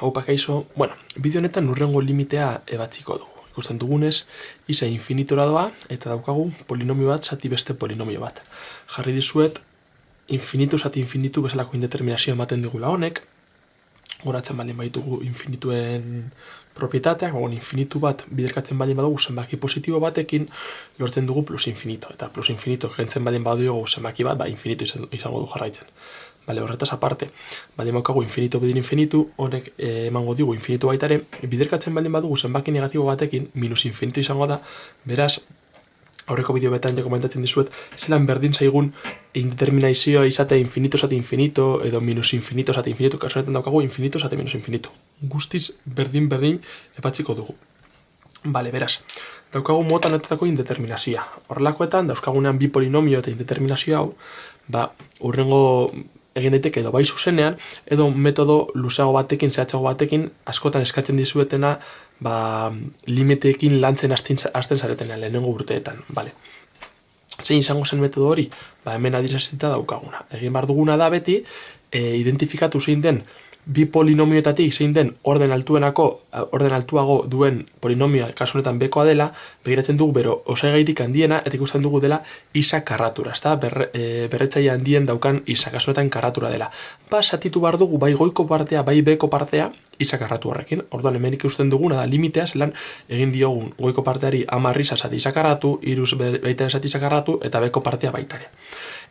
Aupa kaixo, bideo honetan hurrengo limitea ebatziko dugu. Ikusten dugunez, isa infinitora doa eta daukagu polinomio bat zati beste polinomio bat. Jarri dizuet, infinitu zati infinitu bezalako indeterminazio ematen digula honek. Goratzen baldin baitugu infinituen propietateak, infinitu bat biderkatzen baldin badugu zenbaki positibo batekin, lortzen dugu plus infinito. Eta plus infinito gentzen baldin badugu zenbaki bat, infinito izango du jarraitzen. Horretaz aparte, baldin baukagu infinito bedin infinitu, horrek emango digu infinitu baitare, biderkatzen baldin badugu zenbaki negatibo batekin, minus infinito izango da, beraz, aurreko bideo betan komentatzen dizuet, zelan berdin zaigun indeterminazioa izatea infinito zati infinito, edo minus infinito zati infinito, kasu honetan daukagu infinito zati minus infinito. Guztiz berdin epatziko dugu. Beraz, daukagu mota honetako indeterminazioa. Horrelakoetan, dauzkagunean bi polinomio eta indeterminazio hau, hurrengo egin daiteke edo bai zuzenean, edo metodo luzeago batekin, zehatzago batekin, askotan eskatzen dizuetena, limiteekin lantzen hasten zaretenean, lehenengo urteetan. Zein izango zen metodo hori? Hemen adierazita daukaguna. Egin behar duguna da beti, identifikatu zein den, bi polinomioetatik zein den orden altuago duen polinomioa kasu honetan bekoa dela, begiratzen dugu bero osagairik handiena eta ikusten dugu dela isa karratura, berretzaile handien daukan isa, kasu honetan karratura dela. Zatitu behar dugu bai goiko partea, bai beko partea isa karratu horrekin. Orduan hemen ikusten duguna da limitea, zelan egin diogun goiko parteari 10 isa zati isa karratu, 3 baita zati isa karratu eta beko partea baitare.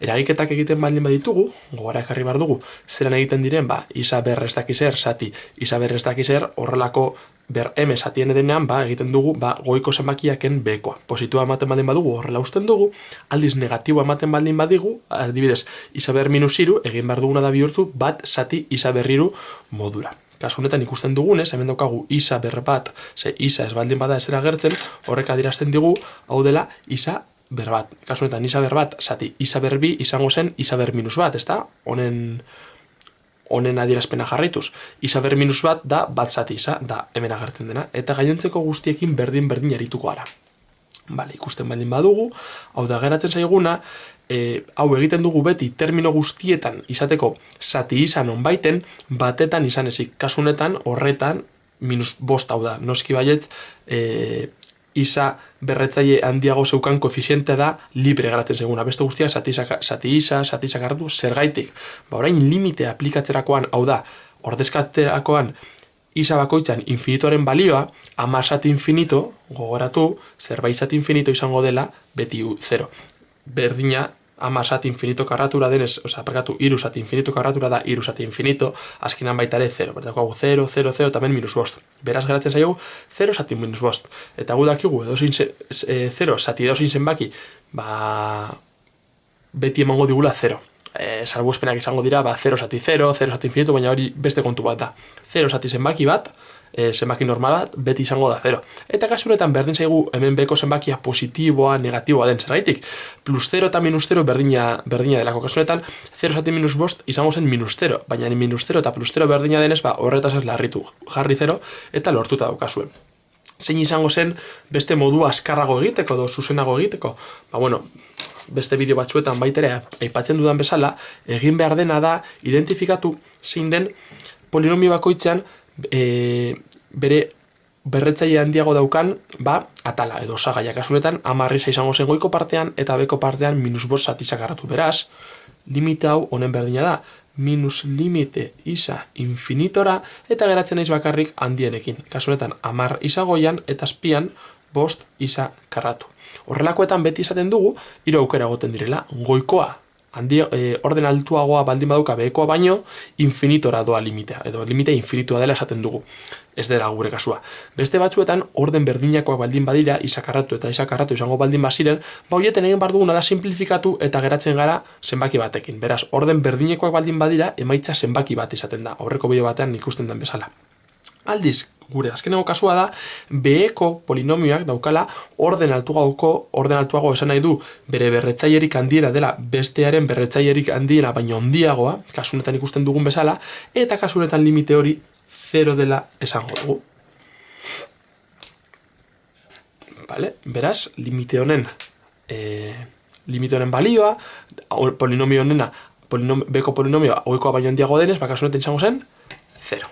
Eragiketak egiten baldin baditugu, gogora ekarri behar dugu, zelan egiten diren, isa berrez dakizer, zati, isa berrez dakizer, horrelako ber m zatien edenean, egiten dugu, goiko zenbakiaken bekoa. Positua ematen baldin badugu, horrela usten dugu, aldiz negatiboa ematen baldin badigu, adibidez, isa ber minus iru, egin behar duguna da bihurtu, bat zati isa berriru modura. Kasu honetan ikusten dugunez, hemen daukagu isa ber bat, isa ez baldin bada ez eragertzen, horrek adierazten digu, hau dela isa ber bat. Kasu honetan isa ber bat, zati isa ber bi izango zen isa ber minus bat, ezta? Honen adierazpena jarraituz. Isa ber minus bat da bat zati isa, da hemen agertzen dena. Eta gainontzeko guztiekin berdin arituko gara. Ikusten baldin badugu, hau da geratzen zaiguna, hau egiten dugu beti termino guztietan izateko zati izan onbaiten, batetan izan ezik. Kasu honetan horretan minus bost hau da. Noski baiet, isa berretzaile handiago zeukan koefiziente da libre geratzen zaiguna. Beste guztiak zati isa garratu zergaitik. Orain limite aplikatzerakoan, hau da, ordezkatzerakoan isa bakoitzan infinitoren balioa, 10 zati infinito, gogoratu, zerbait zati infinito izango dela, beti 0. Berdina, 10 zati infinito karratura denez, iru zati infinito karratura da, iru zati infinito, azkenan baitare 0. Bertakoagu 0, 0, 0, tamen minus bost. Beraz geratzen zaigu 0 zati minus bost. Eta gu dakigu, 0 zati edozein zenbaki, beti emango digula 0. Salbuespenak izango dira, 0 zati 0, 0 zati infinito, baina hori beste kontu bat da. 0 zati zenbaki bat, zenbaki normala, beti izango da 0. Eta kasu honetan berdin zaigu hemen beko zenbakia positiboa, negatiboa den zergaitik. Plus 0 eta minus 0 berdina delako. Kasu honetan 0 zati minus bost izango zen minus 0, baina ni minus 0 eta plus 0 berdina denez, horretaz ez larritu. Jarri 0 eta lortuta daukazuen. Zein izango zen beste modu azkarrago egiteko, edo zuzenago egiteko? Beste bideo batzuetan baitere aipatzen dudan bezala, egin behar dena da identifikatu zein den polinomio bakoitzean bere berretzaile handiago daukan atala edo osagaia. Kasu honetan 10 isa izango zen goiko partean eta beko partean minus bost zati sakarratu. Beraz, limite hau honen berdina da, minus limite isa infinitora eta geratzen naiz bakarrik handienekin. Kasu honetan 10 isa goian eta azpian bost isa karratu. Horrelakoetan beti izaten dugu, 3 aukera egoten direla, goikoa, orden altuagoa baldin baduka bekoa baino, infinitora doa limitea, edo limitea infinitua dela esaten dugu, ez dela gure kasua. Beste batzuetan, orden berdinakoak baldin badira, isakarratu eta isakarratu izango baldin baziren, horieten egin behar duguna da simplifikatu eta geratzen gara zenbaki batekin. Beraz, orden berdinekoak baldin badira, emaitza zenbaki bat izaten da, aurreko bideo batean ikusten den bezala. Aldiz, gure azkeneko kasua da, beheko polinomioak daukala orden altuago esan nahi du bere berretzailerik handiena dela bestearen berretzailerik handiena baino handiagoa, kasu honetan ikusten dugun bezala, eta kasu honetan limite hori 0 dela esango dugu. Beraz, limite honen balioa, polinomio honena, beko polinomioa goikoa baino handiago denez, kasu honetan izango zen 0.